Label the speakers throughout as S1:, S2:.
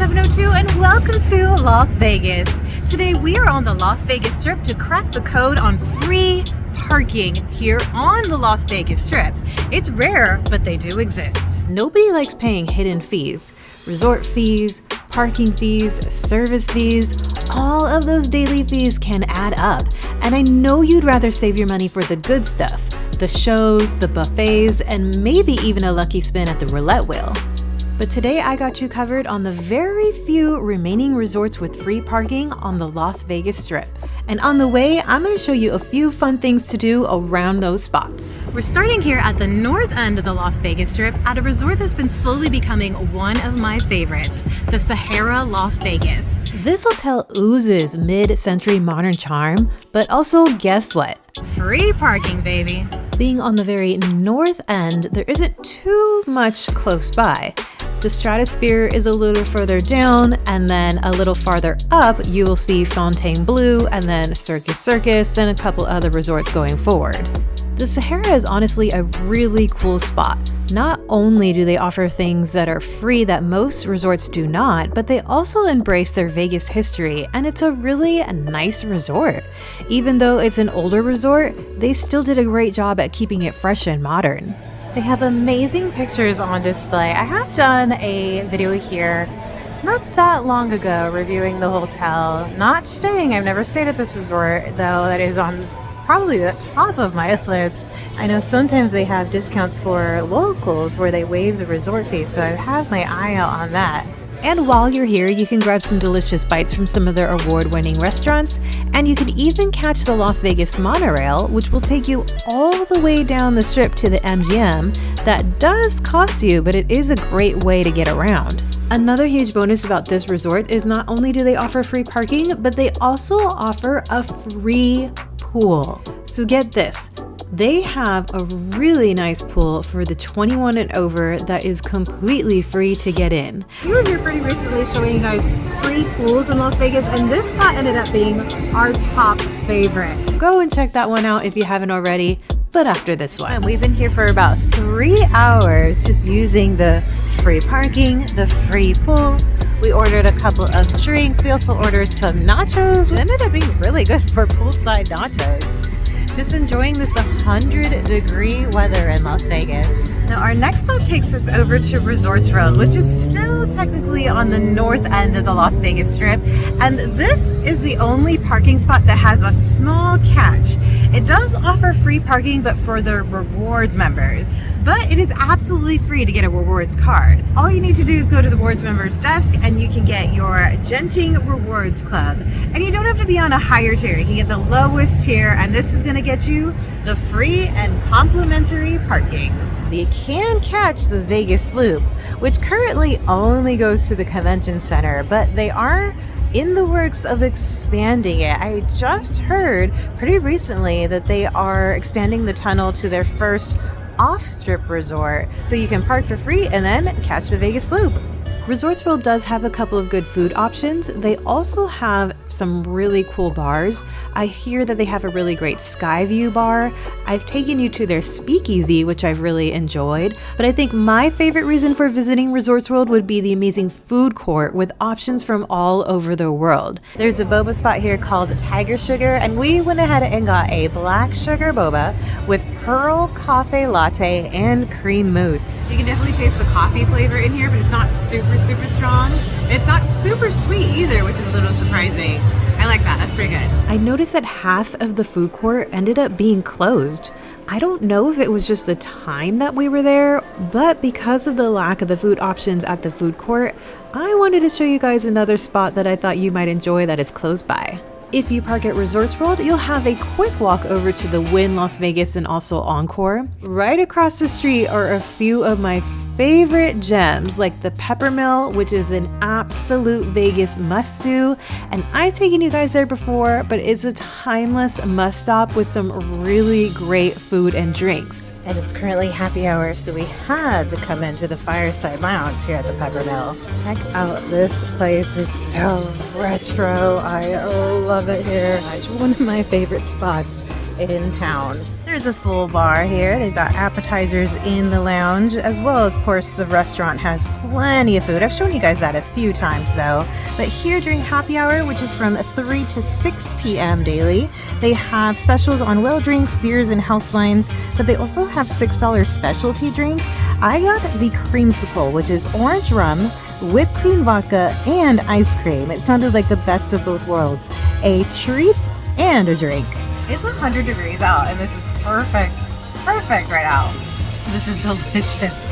S1: 702 and welcome to Las Vegas. Today we are on the Las Vegas Strip to crack the code on free parking here on the Las Vegas Strip. It's rare, but they do exist.
S2: Nobody likes paying hidden fees. Resort fees, parking fees, service fees, all of those daily fees can add up. And I know you'd rather save your money for the good stuff, the shows, the buffets, and maybe even a lucky spin at the roulette wheel. But today I got you covered on the very few remaining resorts with free parking on the Las Vegas Strip. And on the way, I'm going to show you a few fun things to do around those spots.
S1: We're starting here at the north end of the Las Vegas Strip at a resort that's been slowly becoming one of my favorites, the Sahara Las Vegas.
S2: This hotel oozes mid-century modern charm, but also guess what?
S1: Free parking, baby.
S2: Being on the very north end, there isn't too much close by. The Stratosphere is a little further down, and then a little farther up, you will see Fontainebleau and then Circus Circus and a couple other resorts going forward. The Sahara is honestly a really cool spot. Not only do they offer things that are free that most resorts do not, but they also embrace their Vegas history, and it's a really nice resort. Even though it's an older resort, they still did a great job at keeping it fresh and modern.
S1: They have amazing pictures on display. I have done a video here not that long ago reviewing the hotel. Not staying, I've never stayed at this resort, though that is on probably the top of my list. I know sometimes they have discounts for locals where they waive the resort fee, so I have my eye out on that.
S2: And while you're here, you can grab some delicious bites from some of their award-winning restaurants, and you can even catch the Las Vegas monorail, which will take you all the way down the strip to the MGM. That does cost you, but it is a great way to get around. Another huge bonus about this resort is not only do they offer free parking, but they also offer a free pool. So get this. They have a really nice pool for the 21 and over that is completely free to get in.
S1: We were here pretty recently showing you guys free pools in Las Vegas, and this spot ended up being our top favorite.
S2: Go and check that one out if you haven't already, but after this one.
S1: And we've been here for about 3 hours just using the free parking, the free pool. We ordered a couple of drinks. We also ordered some nachos. It ended up being really good for poolside nachos. Just enjoying this 100-degree weather in Las Vegas. Now our next stop takes us over to Resorts Road, which is still technically on the north end of the Las Vegas Strip. And this is the only parking spot that has a small catch. It does offer free parking, but for the rewards members. But it is absolutely free to get a rewards card. All you need to do is go to the rewards members desk and you can get your Genting Rewards Club. And you don't have to be on a higher tier. You can get the lowest tier, and this is going to get you the free and complimentary parking. You can catch the Vegas Loop, which currently only goes to the convention center, but they are in the works of expanding it. I just heard pretty recently that they are expanding the tunnel to their first off-strip resort, so you can park for free and then catch the Vegas Loop. Resorts World does have a couple of good food options. They also have some really cool bars. I hear that they have a really great Skyview bar. I've taken you to their speakeasy, which I've really enjoyed. But I think my favorite reason for visiting Resorts World would be the amazing food court with options from all over the world. There's a boba spot here called Tiger Sugar, and we went ahead and got a black sugar boba with pearl coffee latte and cream mousse. You can definitely taste the coffee flavor in here, but it's not super strong. It's not super sweet either, which is a little surprising. I like that. That's pretty good.
S2: I noticed that half of the food court ended up being closed. I don't know if it was just the time that we were there, but because of the lack of the food options at the food court, I wanted to show you guys another spot that I thought you might enjoy that is close by. If you park at Resorts World, you'll have a quick walk over to the Wynn Las Vegas and also Encore. Right across the street are a few of my favorite gems like the Peppermill, which is an absolute Vegas must-do, and I've taken you guys there before, but it's a timeless must-stop with some really great food and drinks.
S1: And it's currently happy hour, so we had to come into the Fireside Lounge here at the Peppermill. Check out this place. It's so retro. I love it here. It's one of my favorite spots in town. There is a full bar here. They've got appetizers in the lounge, as well as, of course, the restaurant has plenty of food. I've shown you guys that a few times though. But here during happy hour, which is from 3 to 6 p.m. daily, they have specials on well drinks, beers, and house wines, but they also have $6 specialty drinks. I got the creamsicle, which is orange rum, whipped cream vodka, and ice cream. It sounded like the best of both worlds. A treat and a drink. It's 100 degrees out and this is perfect right now. This is delicious.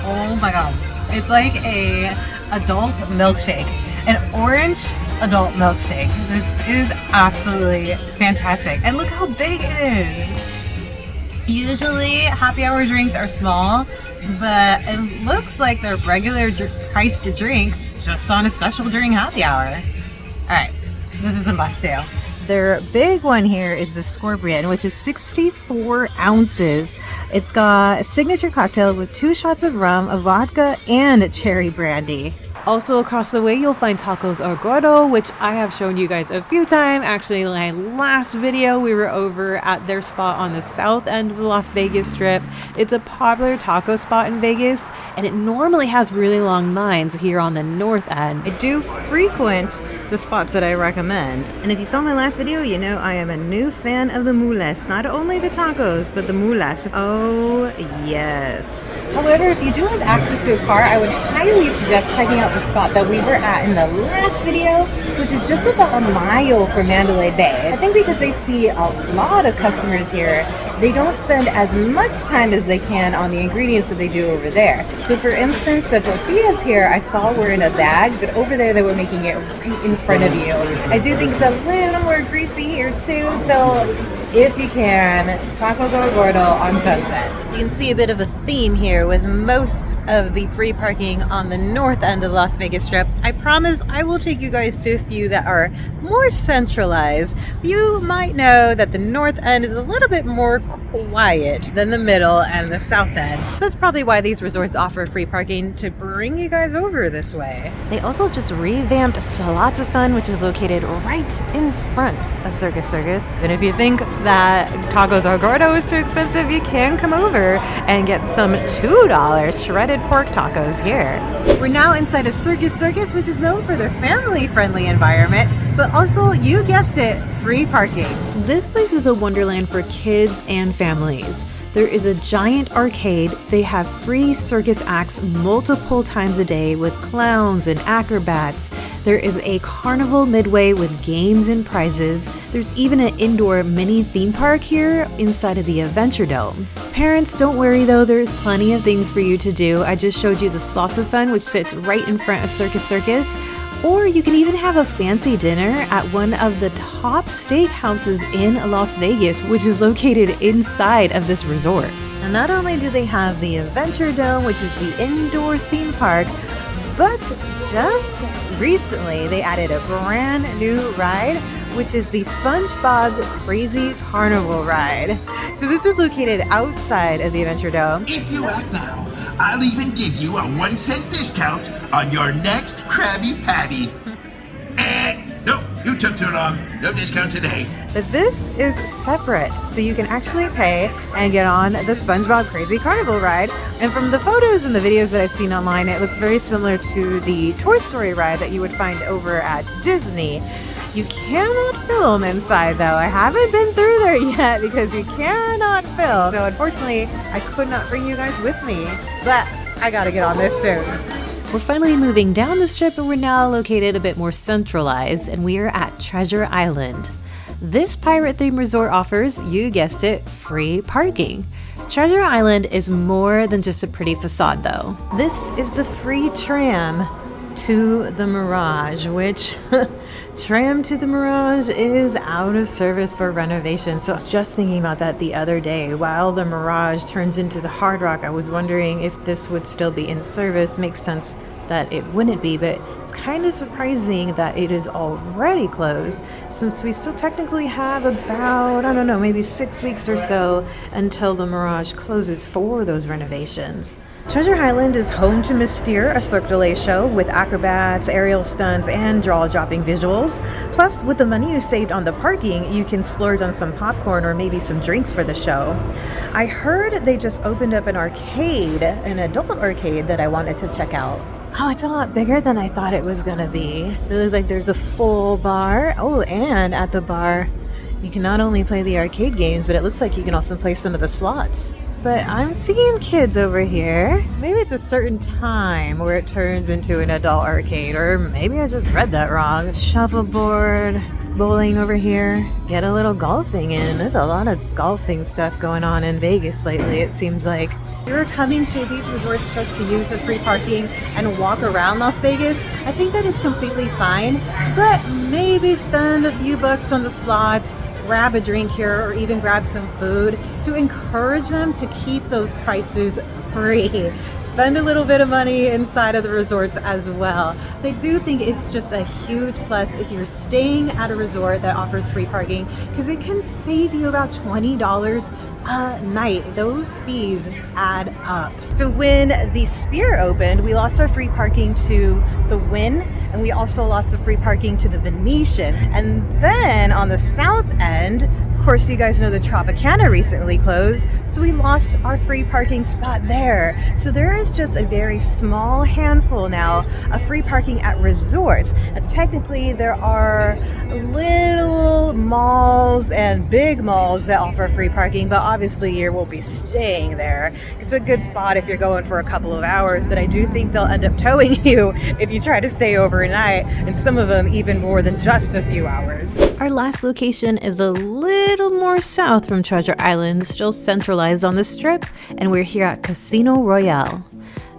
S1: Oh my god. It's like a adult milkshake, an orange adult milkshake. This is absolutely fantastic. And look how big it is. Usually happy hour drinks are small, but it looks like they're regular price to drink just on a special during happy hour. Alright, this is a must do. Their big one here is the Scorpion, which is 64 ounces. It's got a signature cocktail with 2 shots of rum, a vodka, and cherry brandy.
S2: Also across the way, you'll find Tacos El Gordo, which I have shown you guys a few times. Actually, in my last video, we were over at their spot on the south end of the Las Vegas Strip. It's a popular taco spot in Vegas, and it normally has really long lines here on the north end.
S1: I do frequent the spots that I recommend. And if you saw my last video, you know I am a new fan of the mulas. Not only the tacos, but the mulas. Oh, yes. However, if you do have access to a car, I would highly suggest checking out the spot that we were at in the last video, which is just about a mile from Mandalay Bay. I think because they see a lot of customers here, they don't spend as much time as they can on the ingredients that they do over there. So for instance, the tortillas here I saw were in a bag, but over there they were making it right in front of you. I do think it's a little more greasy here too, so if you can, Tacos El Gordo on Sunset. You can see a bit of a theme here with most of the free parking on the north end of the Las Vegas Strip. I promise I will take you guys to a few that are more centralized. You might know that the north end is a little bit more quiet than the middle and the south end. So that's probably why these resorts offer free parking, to bring you guys over this way. They also just revamped Lots of Fun, which is located right in front of Circus Circus. And if you think that Tacos El Gordo is too expensive, you can come over and get some $2 shredded pork tacos here. We're now inside of Circus Circus, which is known for their family-friendly environment, but also, you guessed it, free parking.
S2: This place is a wonderland for kids and families. There is a giant arcade. They have free circus acts multiple times a day with clowns and acrobats. There is a carnival midway with games and prizes. There's even an indoor mini theme park here inside of the Adventure Dome. Parents, don't worry though, there's plenty of things for you to do. I just showed you the Slots of Fun, which sits right in front of Circus Circus. Or you can even have a fancy dinner at one of the top steakhouses in Las Vegas, which is located inside of this resort.
S1: And not only do they have the Adventure Dome, which is the indoor theme park, but just recently they added a brand new ride, which is the SpongeBob Crazy Carnival ride. So this is located outside of the Adventure Dome.
S3: If you act now, I'll even give you a 1-cent discount on your next Krabby Patty. Nope, you took too long. No discount today.
S1: But this is separate, so you can actually pay and get on the SpongeBob Crazy Carnival ride. And from the photos and the videos that I've seen online, it looks very similar to the Toy Story ride that you would find over at Disney. You cannot film inside though. I haven't been through there yet because you cannot film. So unfortunately, I could not bring you guys with me, but I gotta get on this soon.
S2: We're finally moving down the strip and we're now located a bit more centralized, and we are at Treasure Island. This pirate themed resort offers, you guessed it, free parking. Treasure Island is more than just a pretty facade though.
S1: This is the free tram to the Mirage, which tram to the Mirage is out of service for renovation. So I was just thinking about that the other day. While the Mirage turns into the Hard Rock, I was wondering if this would still be in service. Makes sense that it wouldn't be, but it's kind of surprising that it is already closed, since we still technically have about, I don't know, maybe 6 weeks or so until the Mirage closes for those renovations.
S2: Treasure Island is home to Mystere, a Cirque du Soleil show with acrobats, aerial stunts, and jaw-dropping visuals. Plus, with the money you saved on the parking, you can splurge on some popcorn or maybe some drinks for the show. I heard they just opened up an arcade, an adult arcade that I wanted to check out. Oh, it's a lot bigger than I thought it was gonna be. It looks like there's a full bar. Oh, and at the bar, you can not only play the arcade games, but it looks like you can also play some of the slots. But I'm seeing kids over here. Maybe it's a certain time where it turns into an adult arcade, or maybe I just read that wrong. Shuffleboard, bowling over here. Get a little golfing in. There's a lot of golfing stuff going on in Vegas lately, it seems like. If you're coming to these resorts just to use the free parking and walk around Las Vegas, I think that is completely fine. But maybe spend a few bucks on the slots, grab a drink here, or even grab some food to encourage them to keep those prices free. Spend a little bit of money inside of the resorts as well. But I do think it's just a huge plus if you're staying at a resort that offers free parking, because it can save you about $20 a night. Those fees add up. So when the Sphere opened, we lost our free parking to the Wynn, and we also lost the free parking to the Venetian. And then on the south end, of course, you guys know the Tropicana recently closed, so we lost our free parking spot there. So there is just a very small handful now of free parking at resorts. And technically, there are little malls and big malls that offer free parking, but obviously you won't be staying there. It's a good spot if you're going for a couple of hours, but I do think they'll end up towing you if you try to stay overnight, and some of them even more than just a few hours. Our last location is a little more south from Treasure Island, still centralized on the Strip, and we're here at Casino Royale.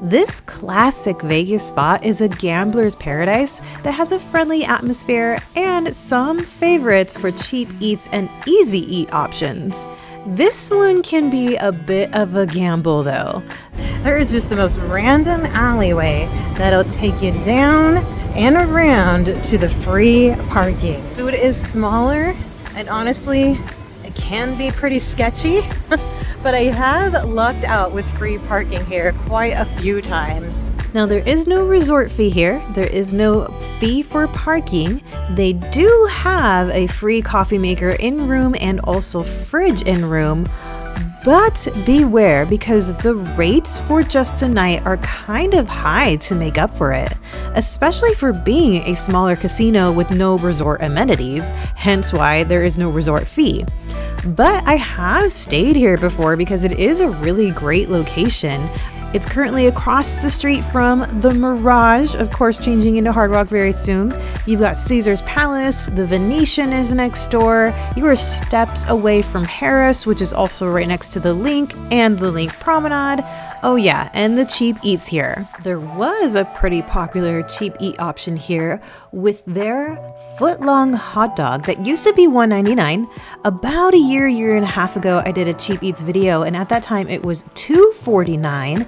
S2: This classic Vegas spot is a gambler's paradise that has a friendly atmosphere and some favorites for cheap eats and easy eat options. This one can be a bit of a gamble though. There is just the most random alleyway that'll take you down and around to the free parking. So it is smaller, and honestly, it can be pretty sketchy, but I have lucked out with free parking here quite a few times. Now, there is no resort fee here. There is no fee for parking. They do have a free coffee maker in room and also fridge in room. But beware, because the rates for just a night are kind of high to make up for it, especially for being a smaller casino with no resort amenities, hence why there is no resort fee. But I have stayed here before because it is a really great location. It's currently across the street from the Mirage, of course changing into Hard Rock very soon. You've got Caesar's Palace, the Venetian is next door. You are steps away from Harris, which is also right next to the Link and the Link Promenade. Oh yeah, and the cheap eats here. There was a pretty popular cheap eat option here with their foot-long hot dog that used to be $1.99. About a year and a half ago, I did a cheap eats video, and at that time it was $2.49.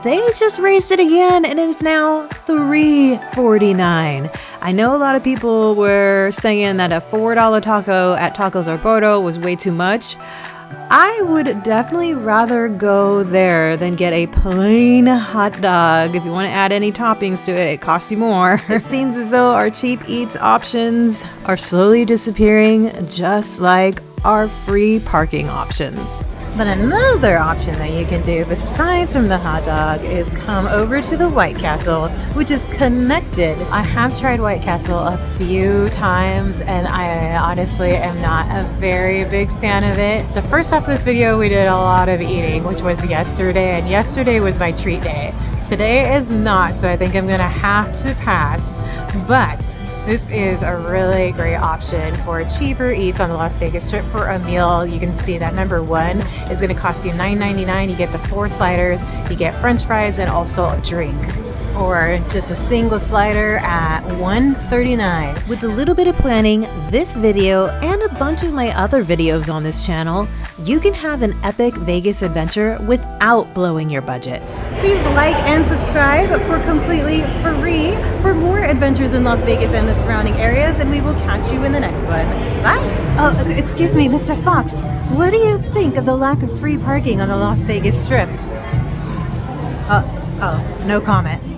S2: They just raised it again and it is now $3.49. I know a lot of people were saying that a $4 taco at Tacos El Gordo was way too much. I would definitely rather go there than get a plain hot dog. If you want to add any toppings to it, it costs you more. It seems as though our cheap eats options are slowly disappearing, just like our free parking options. But another option that you can do besides from the hot dog is come over to the White Castle, which is connected. I have tried White Castle a few times and I honestly am not a very big fan of it. The first half of this video we did a lot of eating, which was yesterday, and yesterday was my treat day. Today is not, so I think I'm gonna have to pass. But this is a really great option for cheaper eats on the Las Vegas Strip for a meal. You can see that number one is going to cost you $9.99. You get the 4 sliders, you get French fries, and also a drink. Or just a single slider at $1.39. With a little bit of planning, this video and a bunch of my other videos on this channel, you can have an epic Vegas adventure without blowing your budget. Please like and subscribe for completely free for more adventures in Las Vegas and the surrounding areas, and we will catch you in the next one. Bye! Oh, excuse me, Mr. Fox. What do you think of the lack of free parking on the Las Vegas Strip?
S1: Oh, no comment.